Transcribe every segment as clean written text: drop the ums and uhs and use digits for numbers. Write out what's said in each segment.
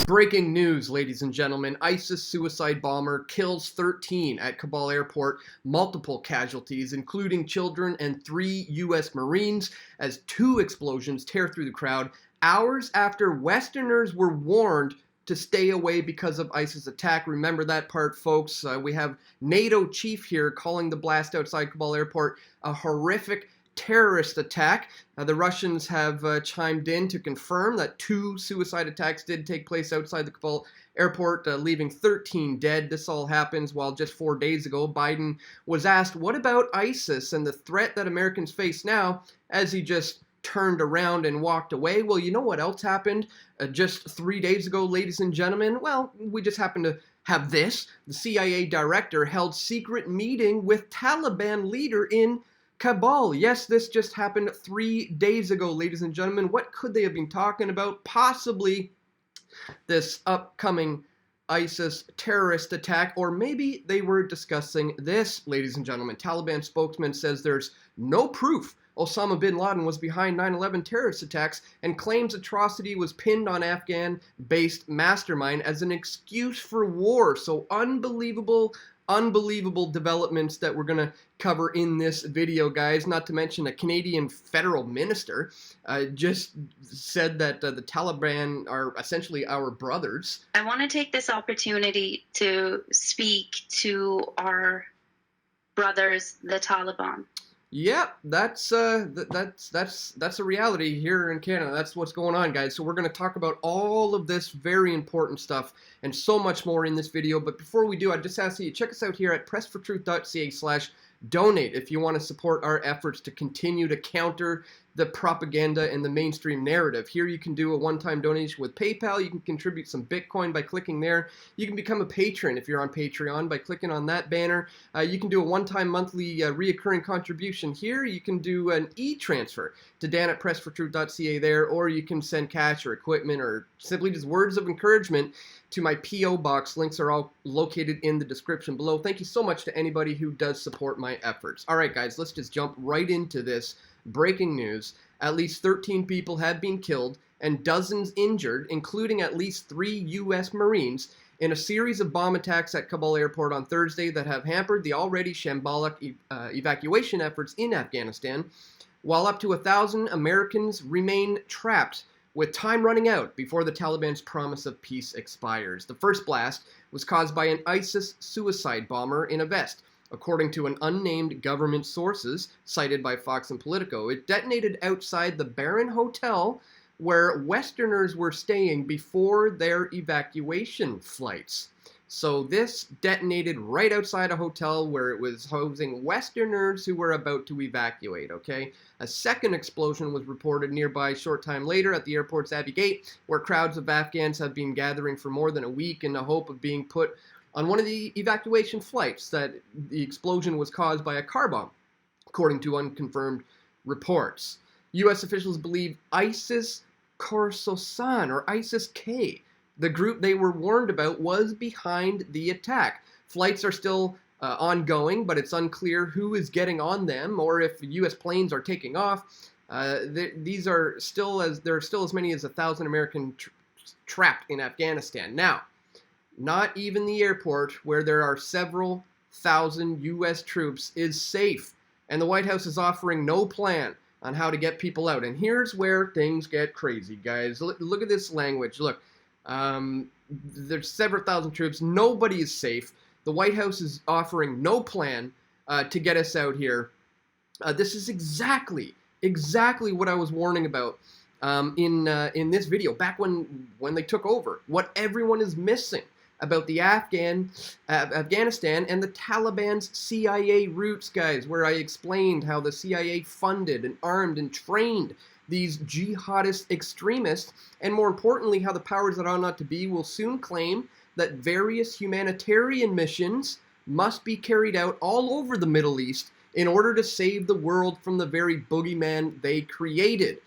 Breaking news, ladies and gentlemen. ISIS suicide bomber kills 13 at Kabul airport. Multiple casualties, including children and 3 U.S. Marines, as 2 explosions tear through the crowd hours after Westerners were warned to stay away because of ISIS attack. Remember that part, folks. We have NATO chief here calling the blast outside Kabul airport a horrific terrorist attack. The Russians have chimed in to confirm that 2 suicide attacks did take place outside the Kabul airport, leaving 13 dead. This all happens while just 4 days ago, Biden was asked, what about ISIS and the threat that Americans face now, as he just turned around and walked away. Well, you know what else happened just 3 days ago, ladies and gentlemen? Well, we just happened to have this. The CIA director held secret meeting with Taliban leader in Kabul. Yes, this just happened 3 days ago, ladies and gentlemen. What could they have been talking about? Possibly this upcoming ISIS terrorist attack, or maybe they were discussing this, ladies and gentlemen. Taliban spokesman says there's no proof Osama bin Laden was behind 9/11 terrorist attacks and claims atrocity was pinned on Afghan-based mastermind as an excuse for war. So unbelievable developments that we're going to cover in this video, guys. Not to mention a Canadian federal minister just said that the Taliban are essentially our brothers. I want to take this opportunity to speak to our brothers, the Taliban. Yeah, that's a reality here in Canada. That's what's going on, guys. So we're going to talk about all of this very important stuff and so much more in this video. But before we do, I just ask that you check us out here at pressfortruth.ca/donate if you want to support our efforts to continue to counter the propaganda and the mainstream narrative. Here you can do a one-time donation with PayPal. You can contribute some Bitcoin by clicking there. You can become a patron if you're on Patreon by clicking on that banner. You can do a one-time monthly reoccurring contribution here. You can do an e-transfer to Dan at pressfortruth.ca there, or you can send cash or equipment or simply just words of encouragement to my P.O. box. Links are all located in the description below. Thank you so much to anybody who does support my efforts. All right, guys, let's just jump right into this. Breaking news, at least 13 people have been killed and dozens injured, including at least 3 U.S. Marines, in a series of bomb attacks at Kabul airport on Thursday that have hampered the already shambolic evacuation efforts in Afghanistan, while up to 1,000 Americans remain trapped with time running out before the Taliban's promise of peace expires. The first blast was caused by an ISIS suicide bomber in a vest, according to an unnamed government sources cited by Fox and Politico. It detonated outside the Baron Hotel where Westerners were staying before their evacuation flights. So this detonated right outside a hotel where it was housing Westerners who were about to evacuate, okay? A second explosion was reported nearby a short time later at the airport's Abbey Gate, where crowds of Afghans have been gathering for more than a week in the hope of being put on one of the evacuation flights. That the explosion was caused by a car bomb, according to unconfirmed reports. U.S. officials believe ISIS Khorasan, or ISIS-K, the group they were warned about, was behind the attack. Flights are still ongoing, but it's unclear who is getting on them or if U.S. planes are taking off. There are still as many as 1,000 Americans trapped in Afghanistan. Now, not even the airport, where there are several thousand U.S. troops, is safe, and the White House is offering no plan on how to get people out. And here's where things get crazy, guys. Look at this language. Look, there's several thousand troops. Nobody is safe. The White House is offering no plan to get us out here. This is exactly what I was warning about in this video back when they took over. What everyone is missing about the Afghanistan and the Taliban's CIA roots, guys, where I explained how the CIA funded and armed and trained these jihadist extremists, and more importantly, how the powers that ought not to be will soon claim that various humanitarian missions must be carried out all over the Middle East in order to save the world from the very boogeyman they created.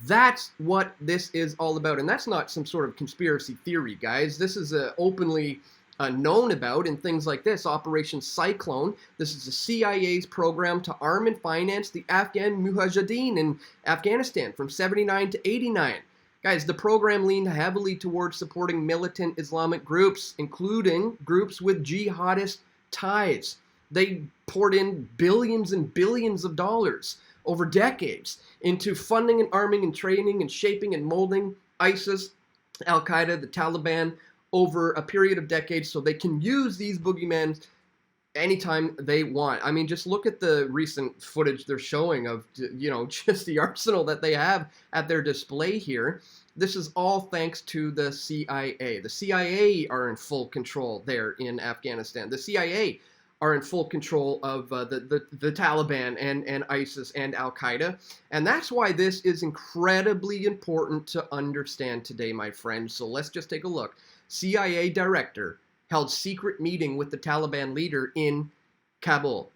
That's what this is all about. And that's not some sort of conspiracy theory, guys. This is openly known about in things like this. Operation Cyclone. This is the CIA's program to arm and finance the Afghan Mujahideen in Afghanistan from 79 to 89. Guys, the program leaned heavily towards supporting militant Islamic groups, including groups with jihadist ties. They poured in billions and billions of dollars over decades into funding and arming and training and shaping and molding ISIS, Al-Qaeda, the Taliban over a period of decades so they can use these boogeymen anytime they want. I mean, just look at the recent footage they're showing of, just the arsenal that they have at their display here. This is all thanks to the CIA. The CIA are in full control there in Afghanistan. The CIA are in full control of the Taliban and ISIS and Al-Qaeda. And that's why this is incredibly important to understand today, my friends. So let's just take a look. CIA director held secret meeting with the Taliban leader in Kabul.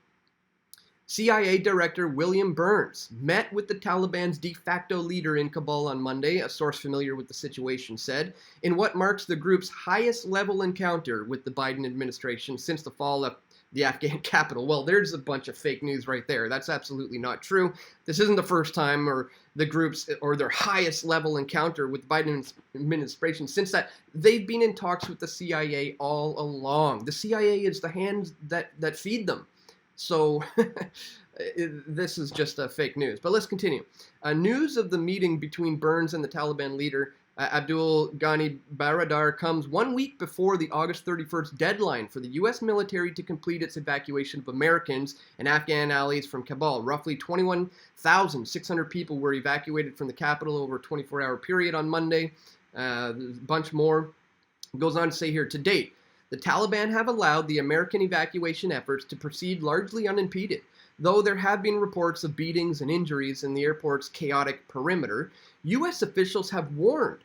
CIA Director William Burns met with the Taliban's de facto leader in Kabul on Monday, a source familiar with the situation said, in what marks the group's highest level encounter with the Biden administration since the fall of the Afghan capital. Well, there's a bunch of fake news right there. That's absolutely not true. This isn't the first time or the group's or their highest level encounter with the Biden administration since that they've been in talks with the CIA all along. The CIA is the hands that feed them. So this is just fake news. But let's continue. News of the meeting between Burns and the Taliban leader Abdul Ghani Baradar comes 1 week before the August 31st deadline for the U.S. military to complete its evacuation of Americans and Afghan allies from Kabul. Roughly 21,600 people were evacuated from the capital over a 24-hour period on Monday. There's a bunch more. It goes on to say here, to date, the Taliban have allowed the American evacuation efforts to proceed largely unimpeded, though there have been reports of beatings and injuries in the airport's chaotic perimeter. U.S. officials have warned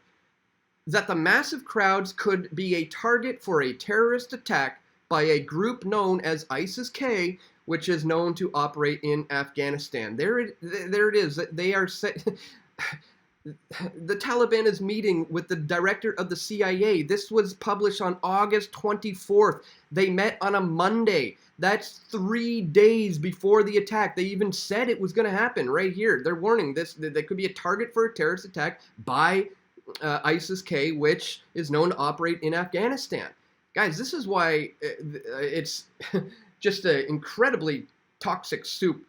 that the massive crowds could be a target for a terrorist attack by a group known as ISIS-K, which is known to operate in Afghanistan. There it is. They are the Taliban is meeting with the director of the CIA. This was published on August 24th. They met on a Monday. That's 3 days before the attack. They even said it was going to happen right here. They're warning this. They could be a target for a terrorist attack by ISIS-K, which is known to operate in Afghanistan. Guys, this is why it's just an incredibly toxic soup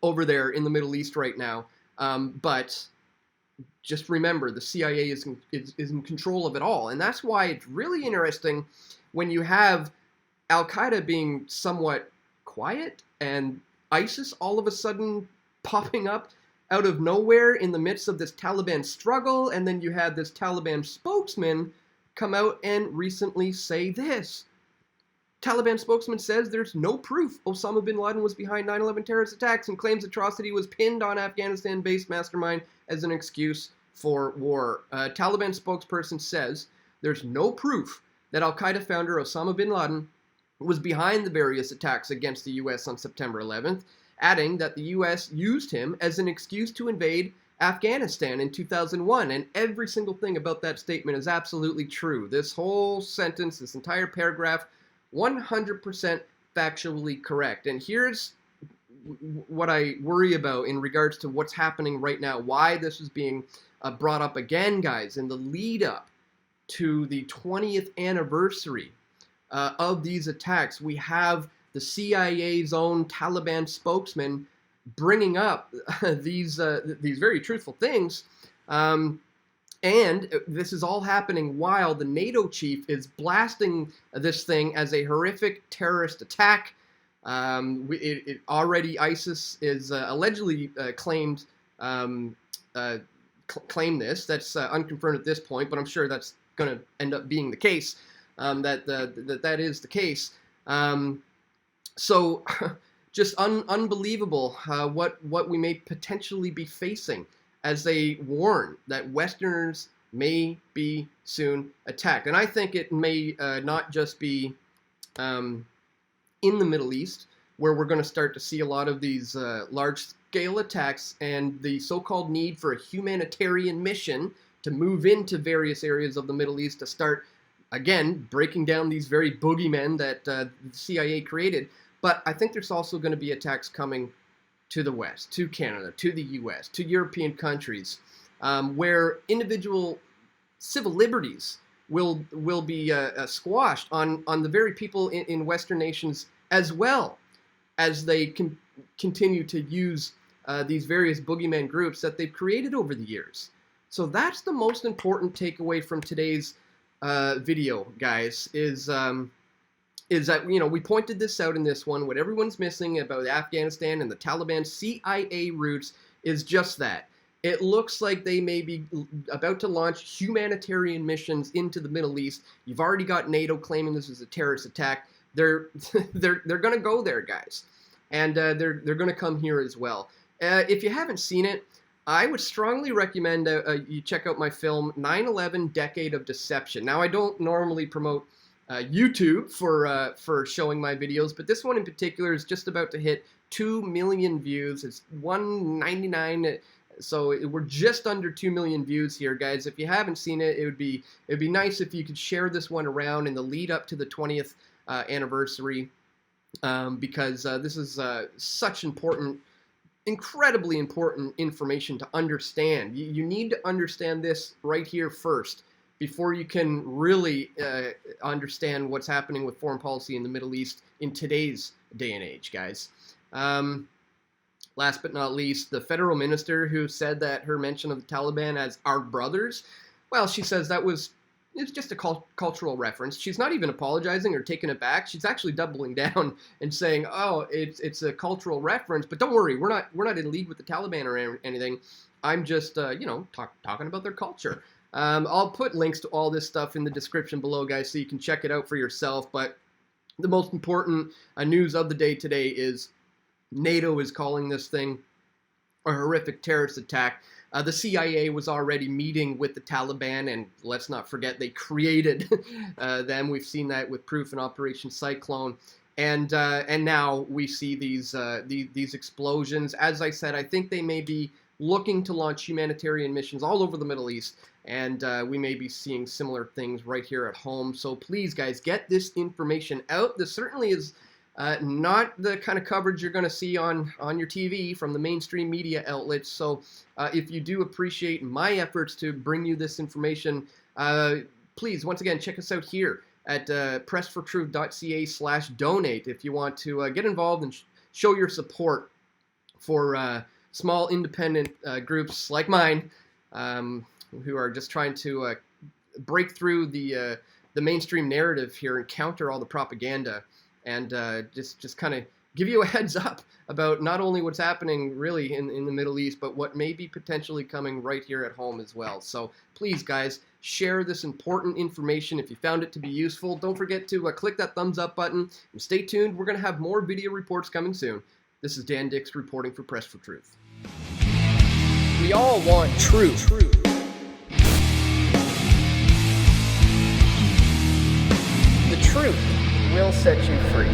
over there in the Middle East right now. But just remember, the CIA is in control of it all. And that's why it's really interesting when you have Al-Qaeda being somewhat quiet and ISIS all of a sudden popping up out of nowhere in the midst of this Taliban struggle. And then you had this Taliban spokesman come out and recently say this. Taliban spokesman says there's no proof Osama bin Laden was behind 9/11 terrorist attacks and claims atrocity was pinned on Afghanistan-based mastermind as an excuse for war. Taliban spokesperson says there's no proof that Al-Qaeda founder Osama bin Laden was behind the various attacks against the U.S. on September 11th, adding that the U.S. used him as an excuse to invade Afghanistan in 2001. And every single thing about that statement is absolutely true. This whole sentence, this entire paragraph, 100% factually correct. And here's what I worry about in regards to what's happening right now, why this is being brought up again, guys, in the lead up to the 20th anniversary of these attacks. We have the CIA's own Taliban spokesman bringing up these very truthful things. And this is all happening while the NATO chief is blasting this thing as a horrific terrorist attack. Already ISIS is allegedly claimed this. That's unconfirmed at this point, but I'm sure that's going to end up being the case. That is the case. So just unbelievable what we may potentially be facing as they warn that Westerners may be soon attacked. And I think it may not just be in the Middle East, where we're going to start to see a lot of these large-scale attacks and the so-called need for a humanitarian mission to move into various areas of the Middle East to start, again, breaking down these very boogeymen that the CIA created. But I think there's also going to be attacks coming to the West, to Canada, to the U.S., to European countries. where individual civil liberties will be squashed on the very people in Western nations, as well as they continue to use these various boogeyman groups that they've created over the years. So that's the most important takeaway from today's video, guys, is that, you know, we pointed this out in this one. What everyone's missing about Afghanistan and the Taliban CIA roots is just that. It looks like they may be about to launch humanitarian missions into the Middle East. You've already got NATO claiming this is a terrorist attack. They're going to go there, guys, and they're going to come here as well. If you haven't seen it, I would strongly recommend you check out my film 9/11 Decade of Deception. Now, I don't normally promote YouTube for showing my videos, but this one in particular is just about to hit 2 million views. It's 199. So we're just under 2 million views here, guys. If you haven't seen it, it'd be nice if you could share this one around in the lead up to the 20th anniversary, because this is such important, incredibly important information to understand. You need to understand this right here first before you can really understand what's happening with foreign policy in the Middle East in today's day and age, guys. Last but not least, the federal minister who said that her mention of the Taliban as our brothers, well, she says it's just a cultural reference. She's not even apologizing or taking it back. She's actually doubling down and saying, oh, it's a cultural reference, but don't worry, we're not in league with the Taliban or anything. I'm just, talking about their culture. I'll put links to all this stuff in the description below, guys, so you can check it out for yourself. But the most important news of the day today is NATO is calling this thing a horrific terrorist attack. The CIA was already meeting with the Taliban, and let's not forget they created them. We've seen that with proof in Operation Cyclone, and now we see these explosions. As I said, I think they may be looking to launch humanitarian missions all over the Middle East, and we may be seeing similar things right here at home. So please, guys, get this information out. This certainly is not the kind of coverage you're going to see on your TV from the mainstream media outlets. So if you do appreciate my efforts to bring you this information, please, once again, check us out here at pressfortruth.ca/donate if you want to get involved and show your support for small independent groups like mine, who are just trying to break through the mainstream narrative here and counter all the propaganda. And just kind of give you a heads up about not only what's happening really in the Middle East, but what may be potentially coming right here at home as well. So please, guys, share this important information if you found it to be useful. Don't forget to click that thumbs up button and stay tuned. We're going to have more video reports coming soon. This is Dan Dicks reporting for Press for Truth. We all want truth. The truth will set you free.